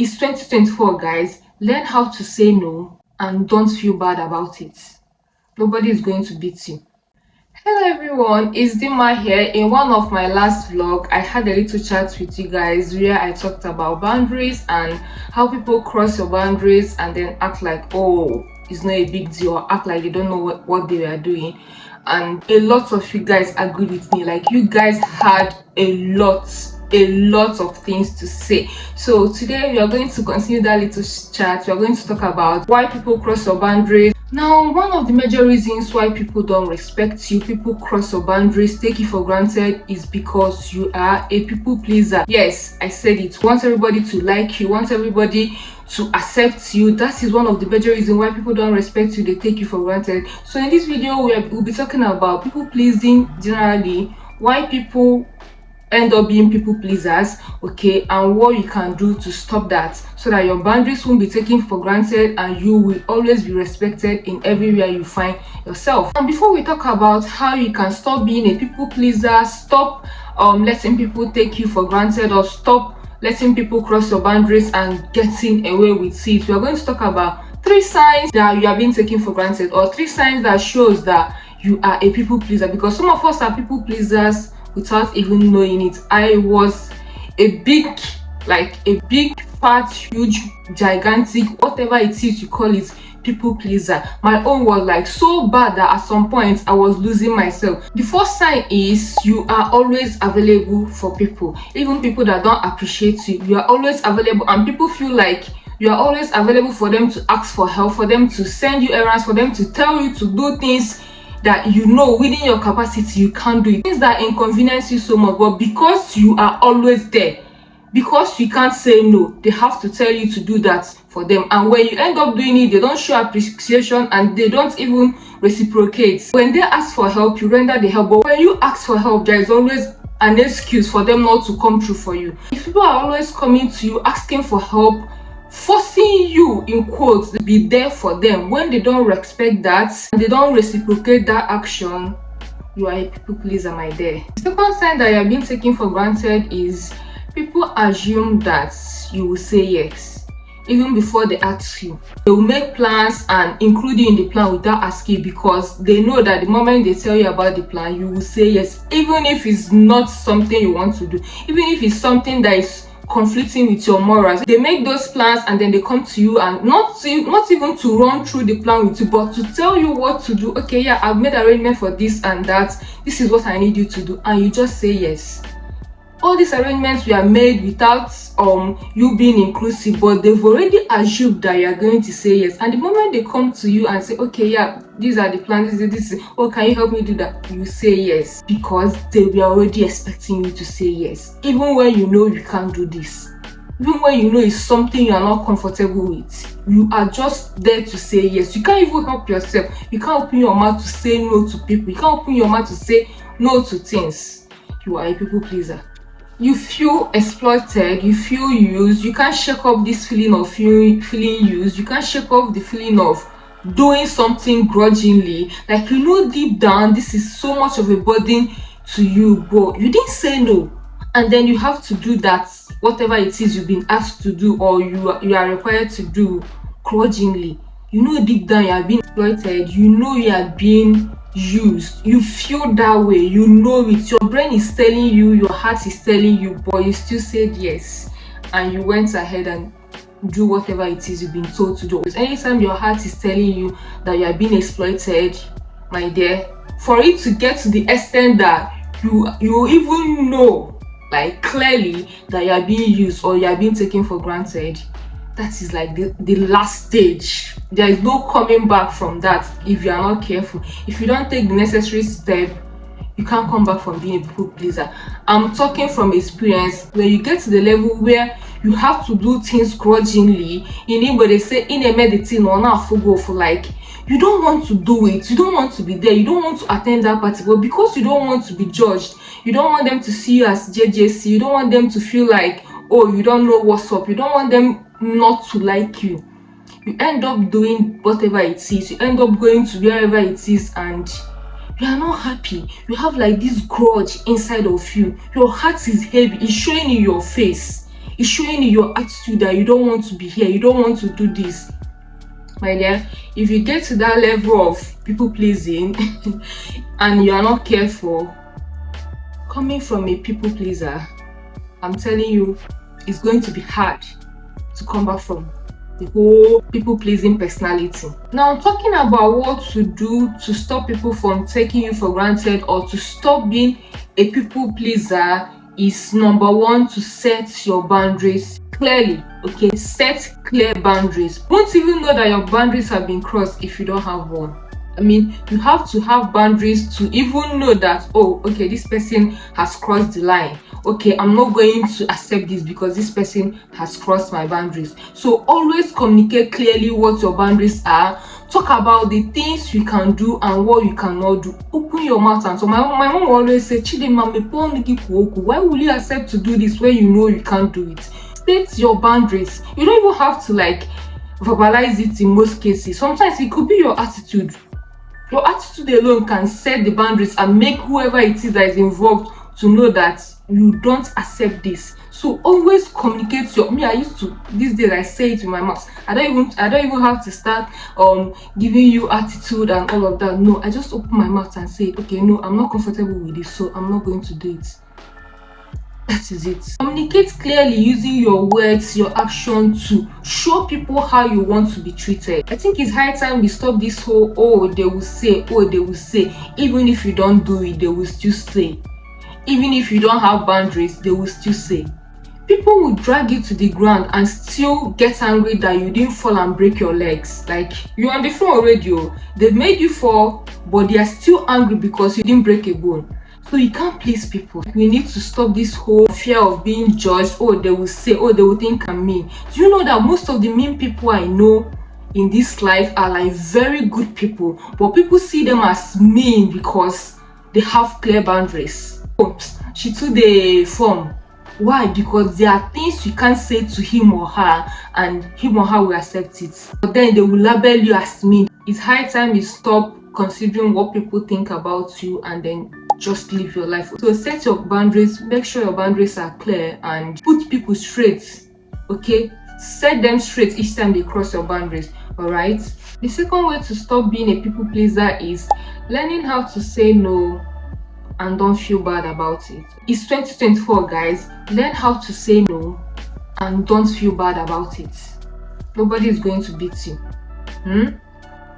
It's 2024, guys. Learn how to say no and don't feel bad about it. Nobody is going to beat you. Hello everyone, it's Dima here. In one of my last vlog, I had a little chat with you guys where I talked about boundaries and how people cross your boundaries and then act like, oh, it's not a big deal, or act like they don't know what they were doing. And a lot of you guys agreed with me. Like, you guys had a lot of things to say. So today we are going to continue that little chat. We are going to talk about why people cross your boundaries. Now, one of the major reasons why people don't respect you, people cross your boundaries, take you for granted, is because you are a people pleaser. Yes, I said it. Want everybody to like you, want everybody to accept you. That is one of the major reasons why people don't respect you, they take you for granted. So in this video, we'll be talking about people pleasing generally, why people end up being people pleasers, okay, and what you can do to stop that so that your boundaries won't be taken for granted and you will always be respected in everywhere you find yourself. And before we talk about how you can stop being a people pleaser, stop letting people take you for granted, or stop letting people cross your boundaries and getting away with it, we are going to talk about 3 signs that you are being taken for granted, or 3 signs that shows that you are a people pleaser. Because some of us are people pleasers without even knowing it. I was a big fat, huge, gigantic, whatever it is you call it, people pleaser. My own was like so bad that at some point I was losing myself. The first sign is you are always available for people, even people that don't appreciate you. You are always available, and people feel like you are always available for them to ask for help, for them to send you errands, for them to tell you to do things that you know within your capacity you can't do it, things that inconvenience you so much, but because you are always there, because you can't say no, they have to tell you to do that for them. And when you end up doing it, they don't show appreciation and they don't even reciprocate. When they ask for help, you render the help, but when you ask for help, there is always an excuse for them not to come through for you. If people are always coming to you asking for help, forcing you, in quotes, to be there for them, when they don't respect that and they don't reciprocate that action, you are a people pleaser, my dear. The second sign that you are being taken for granted is people assume that you will say yes even before they ask you. They will make plans and include you in the plan without asking, because they know that the moment they tell you about the plan, you will say yes, even if it's not something you want to do, even if it's something that is conflicting with your morals. They make those plans and then they come to you, and not even to run through the plan with you, but to tell you what to do. Okay, yeah, I've made arrangement for this and that, this is what I need you to do, and you just say yes. All these arrangements were made without you being inclusive, but they've already assumed that you are going to say yes. And the moment they come to you and say, okay, yeah, these are the plans, this is, oh, can you help me do that, you say yes, because they were already expecting you to say yes, even when you know you can't do this, even when you know it's something you are not comfortable with. You are just there to say yes. You can't even help yourself. You can't open your mouth to say no to people. You can't open your mouth to say no to things. You are a people pleaser. You feel exploited, you feel used. You can't shake off this feeling of feeling used. You can't shake off the feeling of doing something grudgingly. Like, you know deep down this is so much of a burden to you, but you didn't say no, and then you have to do that, whatever it is you've been asked to do or you are required to do, grudgingly. You know deep down you are being exploited, you know you are being used, you feel that way, you know it, your brain is telling you, your heart is telling you, but you still said yes, and you went ahead and do whatever it is you've been told to do. Because anytime your heart is telling you that you are being exploited, my dear, for it to get to the extent that you even know, like, clearly that you are being used or you are being taken for granted, that is like the last stage. There is no coming back from that if you are not careful. If you don't take the necessary step, you can't come back from being a people pleaser. I'm talking from experience. When you get to the level where you have to do things grudgingly, but they say in a medicine or not go for, like, you don't want to do it, you don't want to be there, you don't want to attend that party, but because you don't want to be judged, you don't want them to see you as JJC, you don't want them to feel like, oh, you don't know what's up, you don't want them not to like you, you end up doing whatever it is, you end up going to wherever it is, and you are not happy. You have like this grudge inside of you, your heart is heavy, it's showing in your face. It's showing in your attitude that you don't want to be here, you don't want to do this. My dear, if you get to that level of people pleasing and you are not careful, coming from a people pleaser, I'm telling you, it's going to be hard to come back from the whole people pleasing personality. Now, talking about what to do to stop people from taking you for granted or to stop being a people pleaser is number one, to set your boundaries clearly. Okay, set clear boundaries. You won't even know that your boundaries have been crossed if you don't have one. I mean, you have to have boundaries to even know that, oh, okay, this person has crossed the line. Okay, I'm not going to accept this because this person has crossed my boundaries. So always communicate clearly what your boundaries are. Talk about the things you can do and what you cannot do. Open your mouth. And so my mom will always say, Chidema, why will you accept to do this when you know you can't do it? State your boundaries. You don't even have to like verbalize it in most cases. Sometimes it could be your attitude. Your attitude alone can set the boundaries and make whoever it is that is involved to know that you don't accept this. So always communicate your. Me, I used to these days I say it with my mouth. I don't even have to start giving you attitude and all of that. No, I just open my mouth and say, okay, no, I'm not comfortable with this, so I'm not going to do it. That is it. Communicate clearly using your words, your action to show people how you want to be treated. I think it's high time we stop this whole, oh, they will say, even if you don't do it, they will still say. Even if you don't have boundaries, they will still say. People will drag you to the ground and still get angry that you didn't fall and break your legs. Like, you're on the phone already, they've made you fall, but they are still angry because you didn't break a bone. So you can't please people. We need to stop this whole fear of being judged. Oh, they will say, oh, they will think I'm mean. Do you know that most of the mean people I know in this life are like very good people, but people see them as mean because they have clear boundaries. Oh, she took the form. Why? Because there are things you can't say to him or her and him or her will accept it. But then they will label you as mean. It's high time you stop considering what people think about you and then just live your life. So set your boundaries, make sure your boundaries are clear and put people straight. Okay, set them straight each time they cross your boundaries. All right. The second way to stop being a people pleaser is learning how to say no and don't feel bad about it. It's 2024, guys. Learn how to say no and don't feel bad about it. Nobody is going to beat you.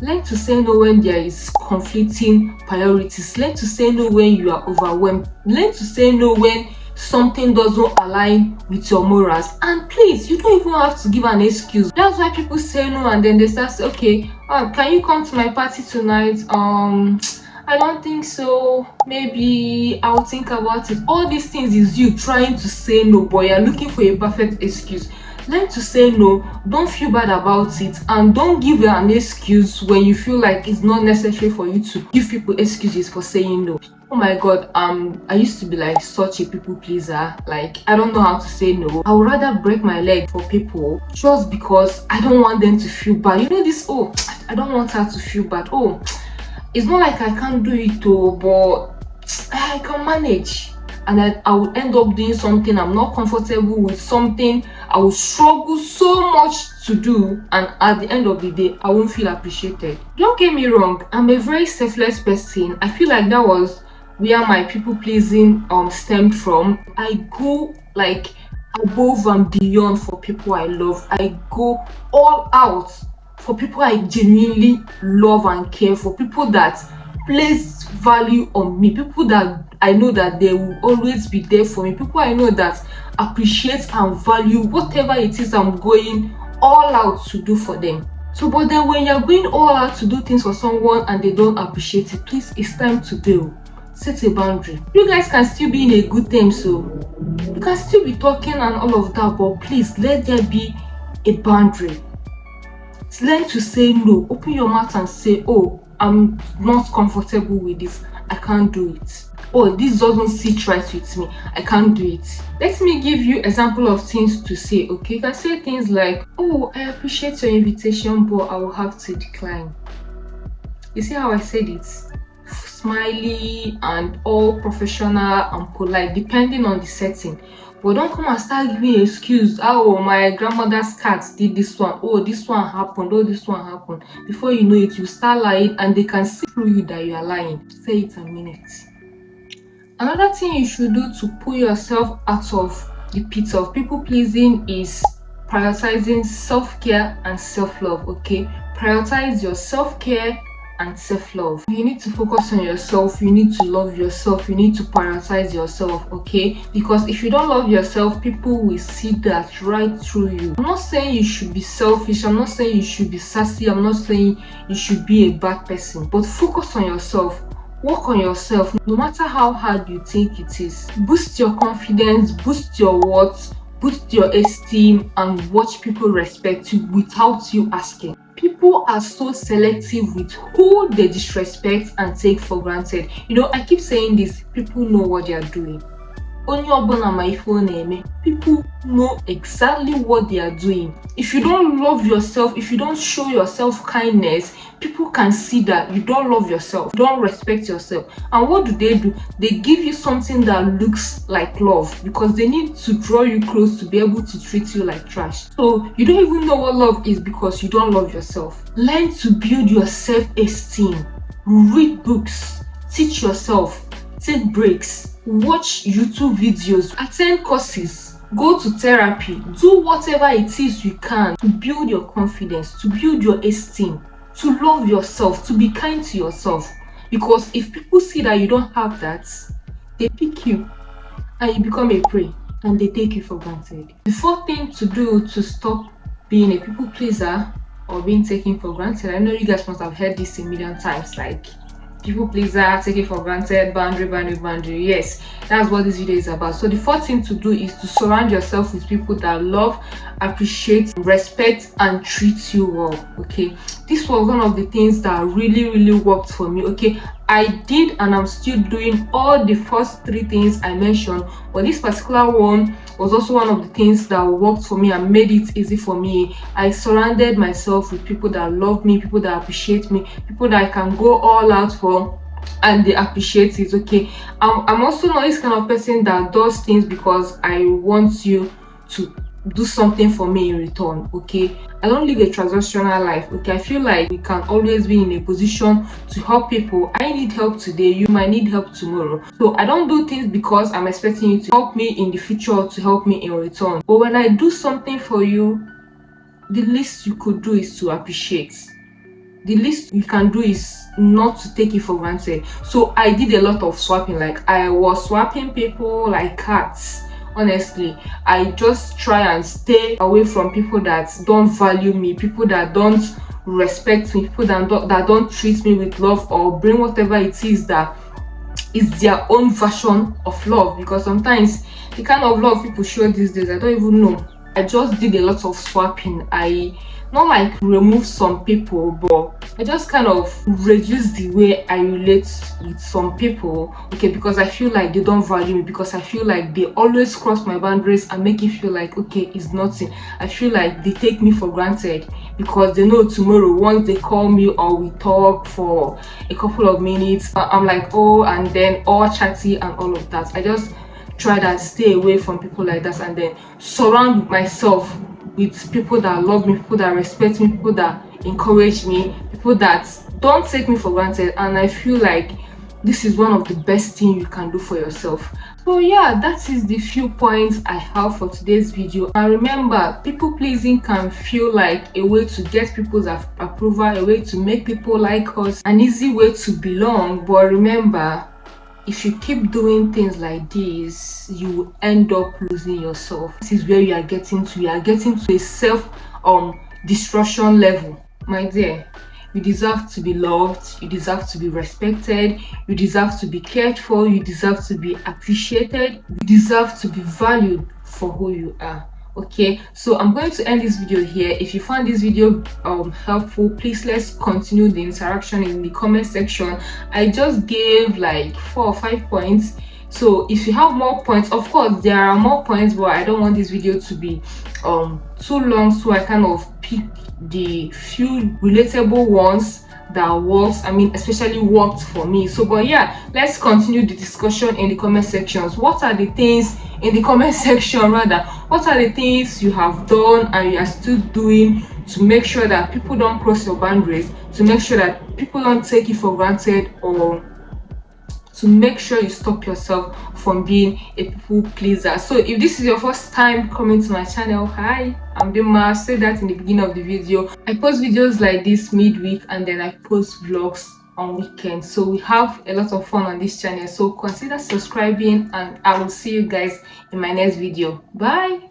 Learn to say no when there is conflicting priorities. Learn to say no when you are overwhelmed. Learn to say no when something doesn't align with your morals. And please, you don't even have to give an excuse. That's why people say no and then they start saying, okay, can you come to my party tonight? I don't think so. Maybe I'll think about it. All these things is you trying to say no, but you're looking for a perfect excuse. Learn to say no, don't feel bad about it, and don't give an excuse when you feel like it's not necessary for you to give people excuses for saying no. Oh my god, I used to be like such a people pleaser. Like, I don't know how to say no. I would rather break my leg for people just because I don't want them to feel bad. You know this, oh, I don't want her to feel bad. Oh, it's not like I can't do it though, but I can manage. And then I will end up doing something I'm not comfortable with, something I will struggle so much to do, and at the end of the day, I won't feel appreciated. Don't get me wrong, I'm a very selfless person. I feel like that was where my people pleasing stemmed from. I go like above and beyond for people I love. I go all out for people I genuinely love and care for, people that place value on me, people that I know that they will always be there for me, people I know that appreciate and value whatever it is I'm going all out to do for them. So, but then when you're going all out to do things for someone and they don't appreciate it, please, it's time to bail. Set a boundary. You guys can still be in a good term, so you can still be talking and all of that, but please let there be a boundary. Learn to say no. Open your mouth and say, oh, I'm not comfortable with this. I can't do it. Oh, this doesn't sit right with me. I can't do it. Let me give you example of things to say. Okay, you can say things like, oh, I appreciate your invitation, but I will have to decline. You see how I said it? Smiley and all professional and polite, depending on the setting. But don't come and start giving excuse. Oh, my grandmother's cat did this one. Oh, this one happened. Oh, this one happened. Before you know it, you start lying, and they can see through you that you are lying. Say it and mean it. Another thing you should do to pull yourself out of the pit of people pleasing is prioritizing self-care and self-love. Okay, prioritize your self-care and self-love. You need to focus on yourself, you need to love yourself, you need to prioritize yourself. Okay, because if you don't love yourself, people will see that right through you. I'm not saying you should be selfish, I'm not saying you should be sassy, I'm not saying you should be a bad person, but focus on yourself. Work on yourself, no matter how hard you think it is. Boost your confidence, boost your worth, boost your esteem, and watch people respect you without you asking. People are so selective with who they disrespect and take for granted. I keep saying this, people know what they are doing. Only on my phone, people know exactly what they are doing. If you don't love yourself, if you don't show yourself kindness, people can see that you don't love yourself, you don't respect yourself. And what do? They give you something that looks like love, because they need to draw you close to be able to treat you like trash. So you don't even know what love is because you don't love yourself. Learn to build your self-esteem. Read books, teach yourself, take breaks, watch YouTube videos, attend courses, go to therapy, do whatever it is you can to build your confidence, to build your esteem, to love yourself, to be kind to yourself. Because if people see that you don't have that, they pick you and you become a prey and they take you for granted. The fourth thing to do to stop being a people pleaser or being taken for granted, I know you guys must have heard this a million times, like people pleaser, take it for granted, boundary. Yes, that's what this video is about. So the fourth thing to do is to surround yourself with people that love, appreciate, respect, and treat you well. Okay, this was one of the things that really worked for me. Okay, I did and I'm still doing all the first three things I mentioned, but this particular one was also one of the things that worked for me and made it easy for me. I surrounded myself with people that love me, people that appreciate me, people that I can go all out for and they appreciate it. Okay, I'm also not this kind of person that does things because I want you to do something for me in return. Okay, I don't live a transactional life. Okay, I feel like we can always be in a position to help people. I need help today, you might need help tomorrow. So I don't do things because I'm expecting you to help me in the future or to help me in return. But when I do something for you, the least you could do is to appreciate. The least you can do is not to take it for granted. So I did a lot of swapping. Like, I was swapping people like cats. Honestly, I just try and stay away from people that don't value me, people that don't respect me, people that don't treat me with love or bring whatever it is that is their own version of love. Because sometimes the kind of love people show these days, I don't even know. I just did a lot of swapping. I not like remove some people, but I just kind of reduce the way I relate with some people. Okay, because I feel like they don't value me, because I feel like they always cross my boundaries and make it feel like, okay, it's nothing. I feel like they take me for granted because they know tomorrow once they call me or we talk for a couple of minutes, I'm like, oh, and then all chatty and all of that. I just try to stay away from people like that and then surround myself with people that love me, people that respect me, people that encourage me, people that don't take me for granted. And I feel like this is one of the best things you can do for yourself. So yeah, that is the few points I have for today's video. And remember, people pleasing can feel like a way to get people's approval, a way to make people like us, an easy way to belong. But remember, if you keep doing things like this, you will end up losing yourself. This is where you are getting to. You are getting to a self destruction level. My dear, you deserve to be loved, you deserve to be respected, you deserve to be cared for, you deserve to be appreciated, you deserve to be valued for who you are. Okay, so I'm going to end this video here. If you found this video helpful, please let's continue the interaction in the comment section. I just gave like 4 or 5 points, so if you have more points, of course there are more points, but I don't want this video to be too long, so I kind of pick the few relatable ones that works, especially worked for me. So but yeah, let's continue the discussion in the comment sections. What are the things in the comment section rather, what are the things you have done and you are still doing to make sure that people don't cross your boundaries, to make sure that people don't take you for granted, or to make sure you stop yourself from being a people pleaser. So if this is your first time coming to my channel, hi, I'm Dima. I said that in the beginning of the video. I post videos like this midweek and then I post vlogs on weekends, so we have a lot of fun on this channel. So consider subscribing and I will see you guys in my next video. Bye.